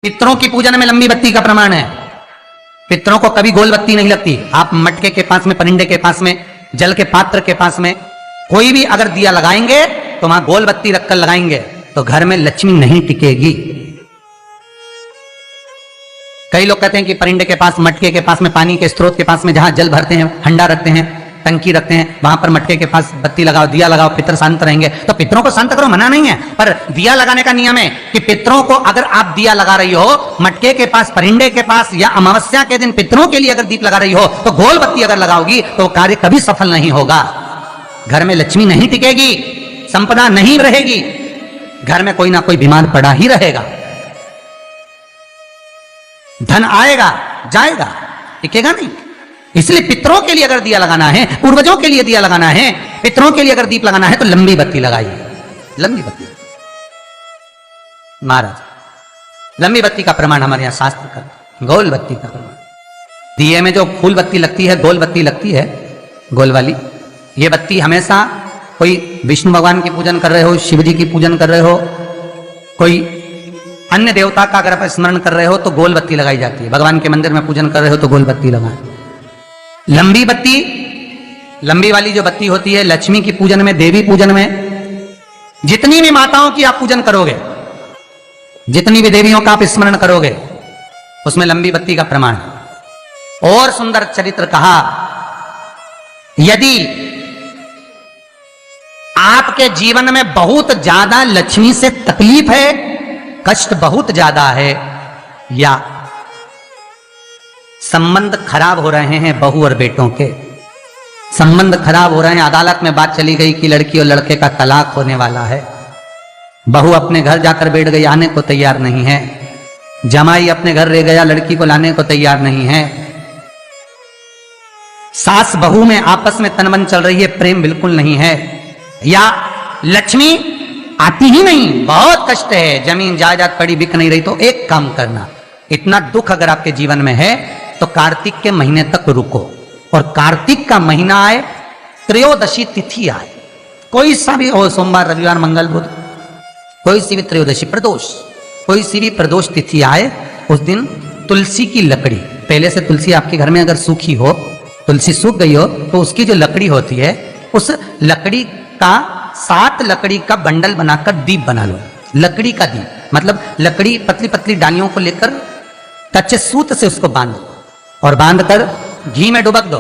पितरों की पूजन में लंबी बत्ती का प्रमाण है। पितरों को कभी गोल बत्ती नहीं लगती। आप मटके के पास में, परिंदे के पास में, जल के पात्र के पास में कोई भी अगर दिया लगाएंगे तो वहां गोल बत्ती रखकर लगाएंगे तो घर में लक्ष्मी नहीं टिकेगी। कई लोग कहते हैं कि परिंदे के पास, मटके के पास में, पानी के स्रोत के पास में जहां जल भरते हैं, हंडा रखते हैं, टंकी रखते हैं, वहां पर मटके के पास बत्ती लगाओ, दिया लगाओ, पितर शांत रहेंगे। तो पितरों को शांत करो, मना नहीं है, पर दिया लगाने का नियम है कि पितरों को अगर आप दिया लगा रही हो मटके के पास, परिंदे के पास, या अमावस्या के दिन पितरों के लिए अगर दीप लगा रही हो तो गोल बत्ती अगर लगाओगी तो कार्य कभी सफल नहीं होगा। घर में लक्ष्मी नहीं टिकेगी, संपदा नहीं रहेगी, घर में कोई ना कोई बीमार पड़ा ही रहेगा। धन आएगा जाएगा, टिकेगा नहीं। इसलिए पितरों के लिए अगर दिया लगाना है, पूर्वजों के लिए दिया लगाना है, पितरों के लिए अगर दीप लगाना है तो लंबी बत्ती लगाइए, लंबी बत्ती। महाराज लंबी बत्ती का प्रमाण हमारे यहां शास्त्र का गोल बत्ती का प्रमाण। दिए में जो फूल बत्ती लगती है, गोल बत्ती लगती है, गोल वाली, ये बत्ती हमेशा कोई विष्णु भगवान की पूजन कर रहे हो, शिव जी की पूजन कर रहे हो, कोई अन्य देवता का अगर आप स्मरण कर रहे हो तो गोल बत्ती लगाई जाती है। भगवान के मंदिर में पूजन कर रहे हो तो गोल बत्ती लगाएं। लंबी बत्ती, लंबी वाली जो बत्ती होती है लक्ष्मी की पूजन में, देवी पूजन में, जितनी भी माताओं की आप पूजन करोगे, जितनी भी देवियों का आप स्मरण करोगे, उसमें लंबी बत्ती का प्रमाण। और सुंदर चरित्र कहा, यदि आपके जीवन में बहुत ज्यादा लक्ष्मी से तकलीफ है, कष्ट बहुत ज्यादा है, या संबंध खराब हो रहे हैं बहू और बेटों के, संबंध खराब हो रहे हैं, अदालत में बात चली गई कि लड़की और लड़के का तलाक होने वाला है, बहू अपने घर जाकर बैठ गई, आने को तैयार नहीं है, जमाई अपने घर रह गया, लड़की को लाने को तैयार नहीं है, सास बहू में आपस में तनमन चल रही है, प्रेम बिल्कुल नहीं है, या लक्ष्मी आती ही नहीं, बहुत कष्ट है, जमीन जायदाद पड़ी बिक नहीं रही, तो एक काम करना, इतना दुख अगर आपके जीवन में है तो कार्तिक के महीने तक रुको, और कार्तिक का महीना आए, त्रयोदशी तिथि आए, कोई सा भी हो, सोमवार, रविवार, मंगल, बुध, कोई सी भी त्रयोदशी, प्रदोष, कोई सी भी प्रदोष तिथि आए, उस दिन तुलसी की लकड़ी, पहले से तुलसी आपके घर में अगर सूखी हो, तुलसी सूख गई हो, तो उसकी जो लकड़ी होती है, उस लकड़ी का 7 लकड़ी का बंडल बनाकर दीप बना लो। लकड़ी का दीप मतलब लकड़ी, पतली पतली डालियों को लेकर कच्चे सूत से उसको बांध दो, और बांधकर घी में डुबक दो।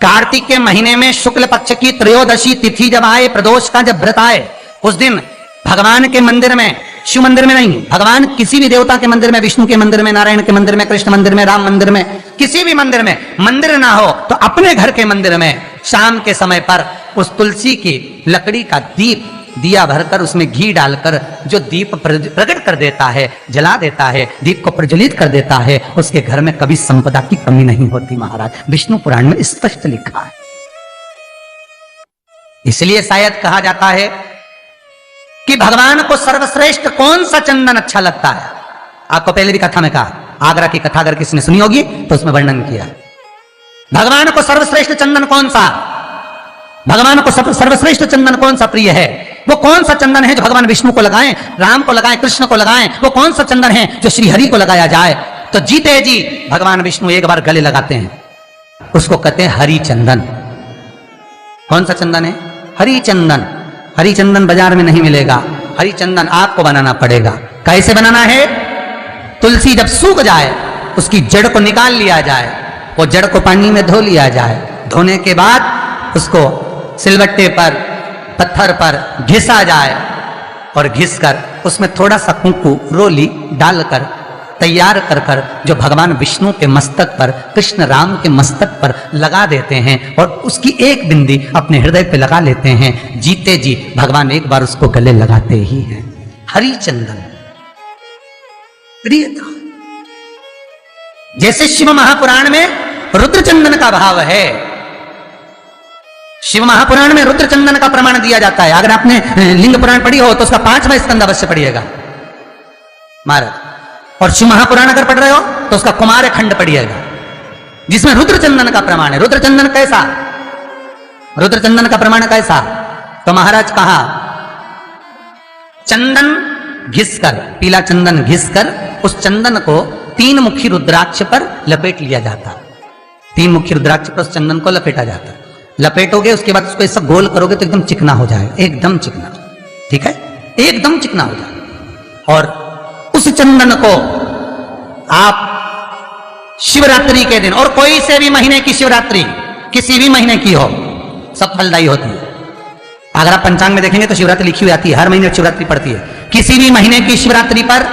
कार्तिक के महीने में शुक्ल पक्ष की त्रयोदशी तिथि जब आए, प्रदोष का जब व्रत आए, उस दिन भगवान के मंदिर में, शिव मंदिर में नहीं, भगवान किसी भी देवता के मंदिर में, विष्णु के मंदिर में, नारायण के मंदिर में, कृष्ण मंदिर में, राम मंदिर में, किसी भी मंदिर में, मंदिर ना हो तो अपने घर के मंदिर में शाम के समय पर उस तुलसी की लकड़ी का दीप, दिया भरकर उसमें घी डालकर जो दीप प्रकट कर देता है, जला देता है, दीप को प्रज्वलित कर देता है, उसके घर में कभी संपदा की कमी नहीं होती। महाराज विष्णु पुराण में स्पष्ट लिखा है। इसलिए शायद कहा जाता है कि भगवान को सर्वश्रेष्ठ कौन सा चंदन अच्छा लगता है। आपको पहले भी कथा में कहा, आगरा की कथा अगर किसी ने सुनी होगी तो उसमें वर्णन किया, भगवान को सर्वश्रेष्ठ चंदन कौन सा, भगवान को सर्वश्रेष्ठ चंदन कौन सा प्रिय है, वो कौन सा चंदन है जो भगवान विष्णु को लगाएं, राम को लगाएं, कृष्ण को लगाएं, वो कौन सा चंदन है जो श्री हरि को लगाया जाए। तो जीते जी भगवान विष्णु एक बार गले लगाते हैं, उसको कहते हैं हरि चंदन। कौन सा चंदन है? हरि चंदन। हरि चंदन बाजार में नहीं मिलेगा, हरि चंदन आपको बनाना पड़ेगा। कैसे बनाना है? तुलसी जब सूख जाए उसकी जड़ को निकाल लिया जाए, वो जड़ को पानी में धो लिया जाए, धोने के बाद उसको सिलबट्टे पर, पत्थर पर घिसा जाए, और घिसकर उसमें थोड़ा सा कुंकू, रोली डालकर तैयार कर कर जो भगवान विष्णु के मस्तक पर, कृष्ण राम के मस्तक पर लगा देते हैं, और उसकी एक बिंदी अपने हृदय पे लगा लेते हैं। जीते जी भगवान एक बार उसको गले लगाते ही हैं। हरि चंदन प्रियता। जैसे शिव महापुराण में रुद्र चंदन का भाव है, शिव महापुराण में रुद्र चंदन का प्रमाण दिया जाता है। अगर आपने लिंग पुराण पढ़ी हो तो उसका 5वां स्कंद अवश्य पढ़िएगा महाराज, और शिव महापुराण अगर पढ़ रहे हो तो उसका कुमार खंड पढ़िएगा, जिसमें रुद्र चंदन का प्रमाण है। रुद्र चंदन कैसा? रुद्र चंदन का प्रमाण कैसा? तो महाराज कहा, चंदन घिसकर, पीला चंदन घिसकर उस चंदन को 3 मुखी रुद्राक्ष पर लपेट लिया जाता। 3 मुखी रुद्राक्ष पर उस चंदन को लपेटा जाता। लपेटोगे उसके बाद उसको ऐसा गोल करोगे तो एकदम चिकना हो जाएगा, एकदम चिकना, ठीक है, एकदम चिकना हो जाएगा। और उस चंदन को आप शिवरात्रि के दिन, और कोई से भी महीने की शिवरात्रि, किसी भी महीने की हो, सब फलदायी होती है। अगर आप पंचांग में देखेंगे तो शिवरात्रि लिखी हुई आती है, हर महीने शिवरात्रि पड़ती है। किसी भी महीने की शिवरात्रि पर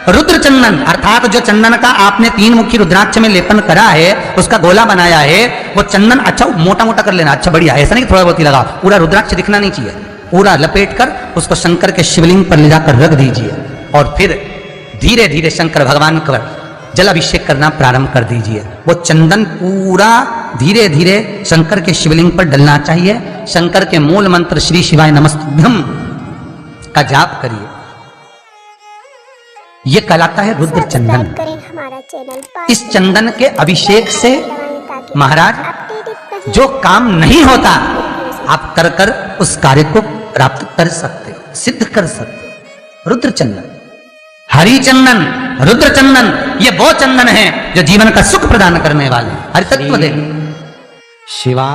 रुद्र चंदन, अर्थात जो चंदन का आपने 3 मुखी रुद्राक्ष में लेपन करा है, उसका गोला बनाया है, वो चंदन अच्छा मोटा मोटा कर लेना, अच्छा बढ़िया, ऐसा नहीं थोड़ा बहुत ही लगा, पूरा रुद्राक्ष दिखना नहीं चाहिए, पूरा लपेट कर उसको शंकर के शिवलिंग पर ले जाकर रख दीजिए। और फिर धीरे धीरे शंकर भगवान का जलाभिषेक करना प्रारंभ कर दीजिए। वो चंदन पूरा धीरे धीरे शंकर के शिवलिंग पर डलना चाहिए। शंकर के मूल मंत्र श्री शिवाय नमस्तुभ्यं का जाप करिए। ये कहलाता है रुद्र चंदन। इस चंदन के अभिषेक से महाराज जो काम नहीं होता आप कर कर उस कार्य को प्राप्त कर सकते, सिद्ध कर सकते। रुद्र चंदन, हरि चंदन, रुद्र चंदन, ये वो चंदन है जो जीवन का सुख प्रदान करने वाले, हरि तत्व दे शिवा।